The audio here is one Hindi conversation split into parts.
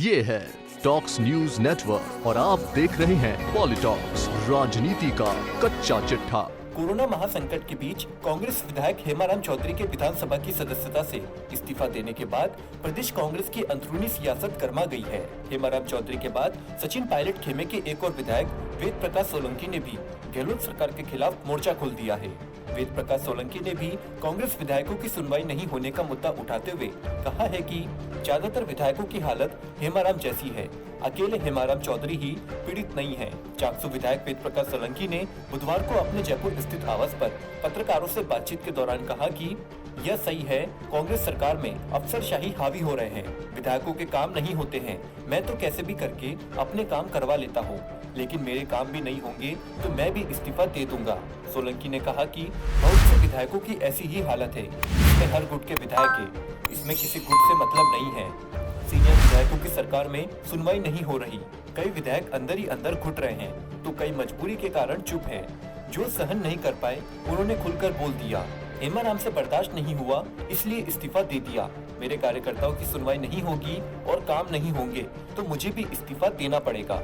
ये है टॉक्स न्यूज नेटवर्क और आप देख रहे हैं पॉलिटॉक्स, राजनीति का कच्चा चिट्ठा। कोरोना महासंकट के बीच कांग्रेस विधायक हेमाराम चौधरी के विधानसभा की सदस्यता से इस्तीफा देने के बाद प्रदेश कांग्रेस की अंदरूनी सियासत गर्मा गई है। हेमाराम चौधरी के बाद सचिन पायलट खेमे के एक और विधायक वेद प्रकाश सोलंकी ने भी गहलोत सरकार के खिलाफ मोर्चा खोल दिया है। वेद प्रकाश सोलंकी ने भी कांग्रेस विधायकों की सुनवाई नहीं होने का मुद्दा उठाते हुए कहा है कि ज्यादातर विधायकों की हालत हेमाराम जैसी है, अकेले हेमाराम चौधरी ही पीड़ित नहीं है। चाकसू विधायक वेद प्रकाश सोलंकी ने बुधवार को अपने जयपुर स्थित आवास पर पत्रकारों से बातचीत के दौरान कहा कि यह सही है, कांग्रेस सरकार में अफसरशाही हावी हो रहे हैं, विधायकों के काम नहीं होते हैं। मैं तो कैसे भी करके अपने काम करवा लेता हूँ, लेकिन मेरे काम भी नहीं होंगे तो मैं भी इस्तीफा दे दूंगा। सोलंकी ने कहा कि बहुत से विधायकों की ऐसी ही हालत है, इसमें हर गुट के विधायक है, इसमें किसी गुट से मतलब नहीं है। सीनियर विधायकों की सरकार में सुनवाई नहीं हो रही, कई विधायक अंदर ही अंदर घुट रहे हैं, तो कई मजबूरी के कारण चुप हैं। जो सहन नहीं कर पाए उन्होंने खुलकर बोल दिया। हेमाराम से बर्दाश्त नहीं हुआ, इसलिए इस्तीफा दे दिया। मेरे कार्यकर्ताओं की सुनवाई नहीं होगी और काम नहीं होंगे तो मुझे भी इस्तीफा देना पड़ेगा।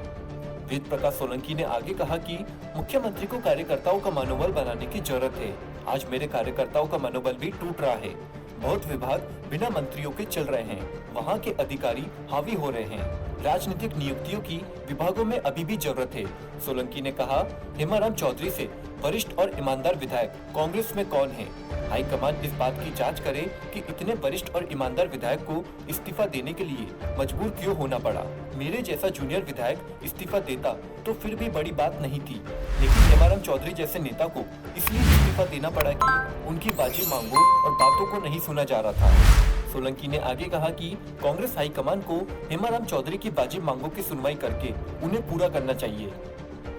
वेद प्रकाश सोलंकी ने आगे कहा कि मुख्यमंत्री को कार्यकर्ताओं का मनोबल बनाने की जरूरत है। आज मेरे कार्यकर्ताओं का मनोबल भी टूट रहा है। बहुत विभाग बिना मंत्रियों के चल रहे हैं, वहाँ के अधिकारी हावी हो रहे हैं। राजनीतिक नियुक्तियों की विभागों में अभी भी जरूरत है। सोलंकी ने कहा, हेमाराम चौधरी से वरिष्ठ और ईमानदार विधायक कांग्रेस में कौन है? हाईकमान इस बात की जांच करे कि इतने वरिष्ठ और ईमानदार विधायक को इस्तीफा देने के लिए मजबूर क्यों होना पड़ा। मेरे जैसा जूनियर विधायक इस्तीफा देता तो फिर भी बड़ी बात नहीं थी, लेकिन हेमाराम चौधरी जैसे नेता को इसलिए इस्तीफा देना पड़ा कि उनकी बाजी मांगों और बातों को नहीं सुना जा रहा था। सोलंकी ने आगे कहा कि कांग्रेस हाईकमान को हेमाराम चौधरी की बाजी मांगों की सुनवाई करके उन्हें पूरा करना चाहिए।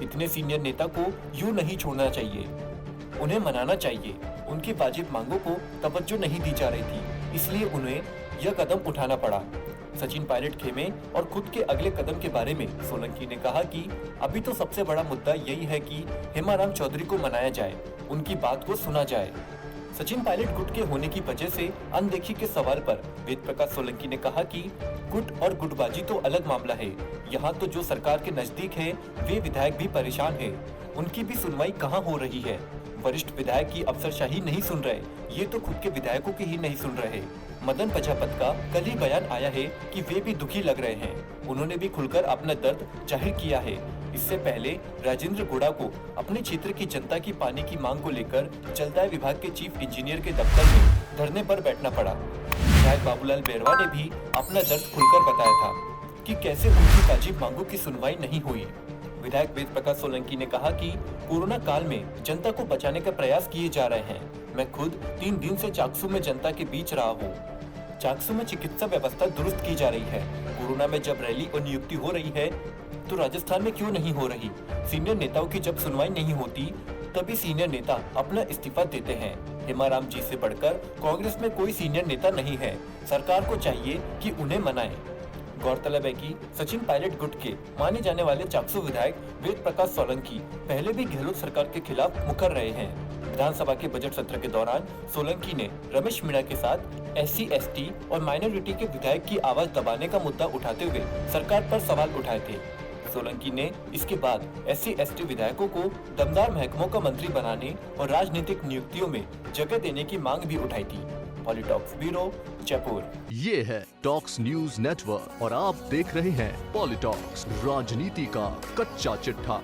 इतने सीनियर नेता को यूं नहीं छोड़ना चाहिए, उन्हें मनाना चाहिए। उनकी वाजिब मांगों को तवज्जो नहीं दी जा रही थी, इसलिए उन्हें यह कदम उठाना पड़ा। सचिन पायलट खेमे और खुद के अगले कदम के बारे में सोलंकी ने कहा कि अभी तो सबसे बड़ा मुद्दा यही है कि हेमाराम चौधरी को मनाया जाए, उनकी बात को सुना जाए। सचिन पायलट गुट के होने की वजह से अनदेखी के सवाल पर वेद प्रकाश सोलंकी ने कहा कि गुट और गुटबाजी तो अलग मामला है। यहाँ तो जो सरकार के नजदीक है वे विधायक भी परेशान है, उनकी भी सुनवाई कहाँ हो रही है। वरिष्ठ विधायक की अफसरशाही नहीं सुन रहे, ये तो खुद के विधायकों की ही नहीं सुन रहे। मदन प्रजापत का कल ही बयान आया है कि वे भी दुखी लग रहे हैं, उन्होंने भी खुलकर अपना दर्द जाहिर किया है। इससे पहले राजेंद्र गुड़ा को अपने क्षेत्र की जनता की पानी की मांग को लेकर जलदाय विभाग के चीफ इंजीनियर के दफ्तर में धरने पर बैठना पड़ा। विधायक बाबूलाल बेरवा ने भी अपना दर्द खुलकर बताया था कि कैसे उनकी वाजिब मांगों की सुनवाई नहीं हुई। विधायक वेद प्रकाश सोलंकी ने कहा कि कोरोना काल में जनता को बचाने का प्रयास किए जा रहे हैं। मैं खुद 3 दिन से चाकसू में जनता के बीच रहा हूँ। चाकसू में चिकित्सा व्यवस्था दुरुस्त की जा रही है। कोरोना में जब रैली और नियुक्ति हो रही है तो राजस्थान में क्यों नहीं हो रही? सीनियर नेताओं की जब सुनवाई नहीं होती तभी सीनियर नेता अपना इस्तीफा देते हैं। हेमाराम जी से बढ़कर कांग्रेस में कोई सीनियर नेता नहीं है, सरकार को चाहिए कि उन्हें मनाए। गौरतलब है कि सचिन पायलट गुट के माने जाने वाले चाकसू विधायक वेद प्रकाश सोलंकी पहले भी गहलोत सरकार के खिलाफ मुकर रहे हैं। विधानसभा के बजट सत्र के दौरान सोलंकी ने रमेश मीणा के साथ SC, ST और माइनॉरिटी के विधायक की आवाज दबाने का मुद्दा उठाते हुए सरकार पर सवाल उठाए थे। सोलंकी ने इसके बाद SC, ST विधायकों को दमदार महकमों का मंत्री बनाने और राजनीतिक नियुक्तियों में जगह देने की मांग भी उठाई थी। पॉलिटॉक्स ब्यूरो, जयपुर। ये है टॉक्स न्यूज नेटवर्क और आप देख रहे हैं पॉलिटॉक्स, राजनीति का कच्चा चिट्ठा।